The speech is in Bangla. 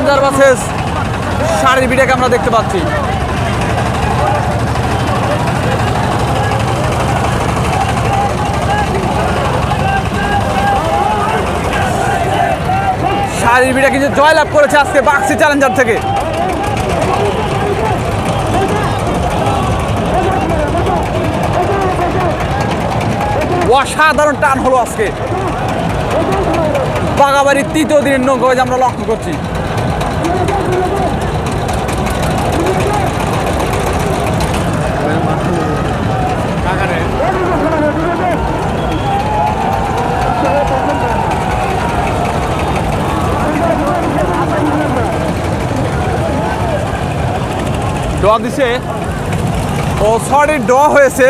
চ্যালেঞ্জার ভার্সেস শাড়ির বিটাকে আমরা দেখতে পাচ্ছি। শাড়ির বিটা কিন্তু জয়লাভ করেছে আজকে বাক্সি চ্যালেঞ্জার থেকে। অসাধারণ টান হলো আজকে বাগাবাড়ির তৃতীয় দিনের নৌকা আমরা লক্ষ্য করছি। ড দিছে ও সরি ড হয়েছে।